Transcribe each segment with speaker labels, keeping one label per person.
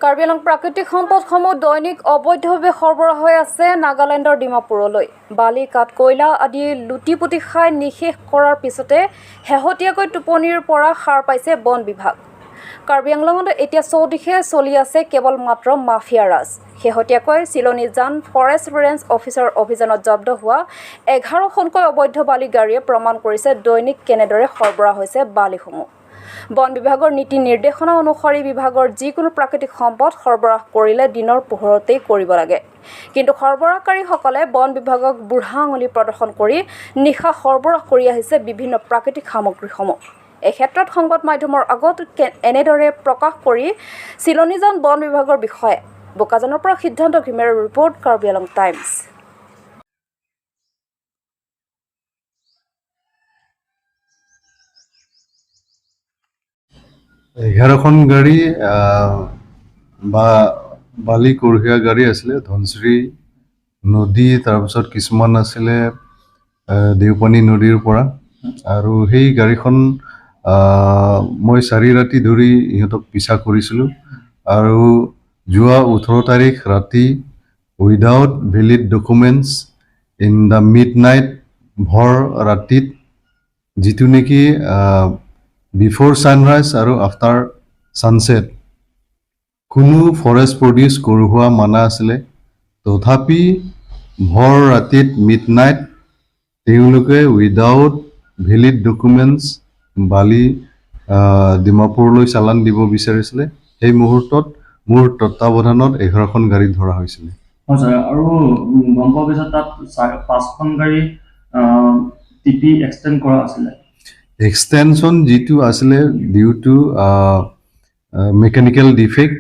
Speaker 1: কাৰ্বি আংলং প্ৰাকৃতিক সম্পদসমূহ দৈনিক অবৈধভাৱে সৰবৰাহ হৈ আছে নাগালেণ্ডৰ ডিমাপুৰলৈ। বালি, কাঠ, কয়লা আদি লুটি-পুটি খাই নিশেষ কৰাৰ পিছতে শেহতীয়াকৈ টোপনিৰ পৰা সাৰ পাইছে বন বিভাগ। কাৰ্বি আংলঙত এতিয়া চৌদিশে চলি আছে কেৱল মাত্ৰ মাফিয়া ৰাজ। শেহতীয়াকৈ চিলনী জান ফৰেষ্ট ৰেঞ্জ অফিচৰ অভিযানত জব্দ হোৱা 11খনকৈ অবৈধ বালি গাড়ীয়ে প্ৰমাণ কৰিছে দৈনিক কেনেদৰে সৰবৰাহ হৈছে বালিসমূহ। বন বিভাগৰ নীতি নিৰ্দেশনা অনুসৰি বিভাগৰ যিকোনো প্ৰাকৃতিক সম্পদ সৰবৰাহ কৰিলে দিনৰ পোহৰতেই কৰিব লাগে। কিন্তু সৰবৰাহকাৰীসকলে বন বিভাগক বুঢ়া আঙুলি প্ৰদৰ্শন কৰি নিশা সৰবৰাহ কৰি আহিছে বিভিন্ন প্ৰাকৃতিক সামগ্ৰীসমূহ। এই ক্ষেত্ৰত সংবাদ মাধ্যমৰ আগত এনেদৰে প্ৰকাশ কৰি চিলনীজন বন বিভাগৰ বিষয়ে বোকাজানৰ পৰা সিদ্ধান্ত ঘিমেৰৰ ৰিপৰ্ট, কাৰ্বি আংলং টাইমছ।
Speaker 2: এঘাৰখন গাড়ী বা বালি কঢ়িয়া গাড়ী আছিলে ধনশ্ৰী নদী, তাৰপিছত কিছুমান আছিলে দেওপানী নদীৰ পৰা। আৰু সেই গাড়ীখন মই 4 ৰাতি ধৰি ইহঁতক পিছা কৰিছিলোঁ। আৰু যোৱা 18 তাৰিখ ৰাতি without valid documents in the mid night, ভৰ ৰাতিত, যিটো নেকি বিফৰ ছানৰাইজ আৰু আফটাৰ ছানছেট কোনো ফৰেষ্ট প্ৰডিউচ কৰোৱা মানা আছিলে। তথাপি ভৰ ৰাতিত মিড নাইট তেওঁলোকে উইদাউট ভেলিড ডকুমেণ্টছ বালি ডিমাপুৰলৈ চালান দিব বিচাৰিছিলে। সেই মুহূৰ্তত মোৰ তত্বাৱধানত 11খন গাড়ী ধৰা হৈছিলে।
Speaker 3: আৰু গম পোৱা গৈছে তাত 5খন গাড়ী টিপি এক্সটেণ্ড কৰা আছিলে।
Speaker 2: এক্সটেনশ্যন যিটো আছিলে ডিউ টু মেকানিকেল ডিফেক্ট,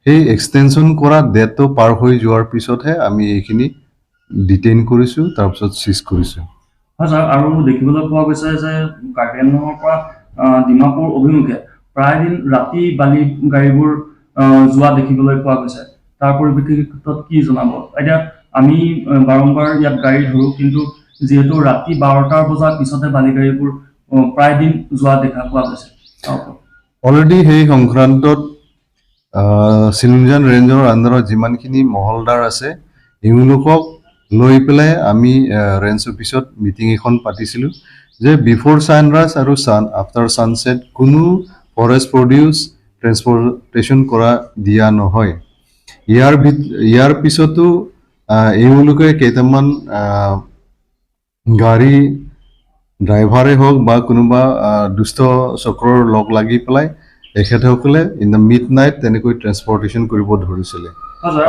Speaker 2: সেই এক্সটেনশ্যন কৰা ডেটটো পাৰ হৈ যোৱাৰ পিছতহে আমি এইখিনি ডিটেইন কৰিছোঁ, তাৰপিছত চিজ কৰিছোঁ।
Speaker 3: হয় ছাৰ, আৰু দেখিবলৈ পোৱা গৈছে যে কাৰ্বি আংলঙৰ পৰা ডিমাপুৰ অভিমুখে প্ৰায় দিন ৰাতি বালি গাড়ীবোৰ যোৱা দেখিবলৈ পোৱা গৈছে। তাৰ পৰিপ্ৰেক্ষিতত কি জনাব? এতিয়া আমি বাৰম্বাৰ ইয়াত গাড়ী ধৰোঁ, কিন্তু যিহেতু ৰাতি 12টাৰ বজাৰ পিছতে বালি গাড়ীবোৰ প্ৰায় দিন যোৱা দেখা পোৱা গৈছে।
Speaker 2: অলৰেডি সেই সংক্ৰান্তত চিলনীজান ৰেঞ্জৰ আণ্ডাৰত যিমানখিনি মহলদাৰ আছে এওঁলোকক লৈ পেলাই আমি ৰেঞ্জ অফিচত মিটিং এখন পাতিছিলোঁ যে বিফৰ ছানৰাইজ আৰু আফটাৰ ছানছেট কোনো ফৰেষ্ট প্ৰডিউচ ট্ৰেন্সপৰ্টেশ্যন কৰা দিয়া নহয়। ইয়াৰ পিছতো এওঁলোকে কেইটামান গাড়ী ড্ৰাইভাৰে হওক বা কোনোবা দুষ্ট চক্ৰৰ লগ লাগি পেলাই তেখেতসকলে ইন দ্য মিড নাইট তেনেকৈ ট্ৰেন্সপৰ্টেশ্যন কৰিব ধৰিছিলে।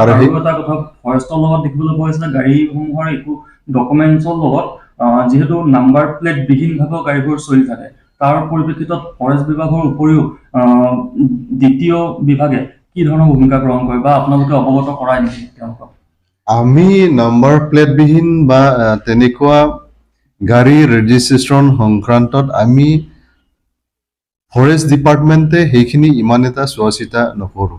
Speaker 3: আৰু এটা কথা, ফৰেষ্টৰ লগত দেখিবলৈ পোৱা হৈছিলে গাড়ীসমূহৰ একো ডকুমেণ্টছৰ লগত যিহেতু নাম্বাৰ প্লেট বিহীনভাৱে গাড়ীবোৰ চলি থাকে, তাৰ পৰিপ্ৰেক্ষিতত ফৰেষ্ট বিভাগৰ উপৰিও দ্বিতীয় বিভাগে কি ধৰণৰ ভূমিকা গ্ৰহণ কৰে বা আপোনালোকে অৱগত কৰাই নেকি তেওঁলোকক?
Speaker 2: আমি নাম্বাৰ প্লেটবিহীন বা তেনেকুৱা গাড়ী ৰেজিষ্ট্ৰেশ্যন সংক্ৰান্তত আমি ফৰেষ্ট ডিপাৰ্টমেণ্টে সেইখিনি ইমান এটা চোৱা চিতা নকৰোঁ।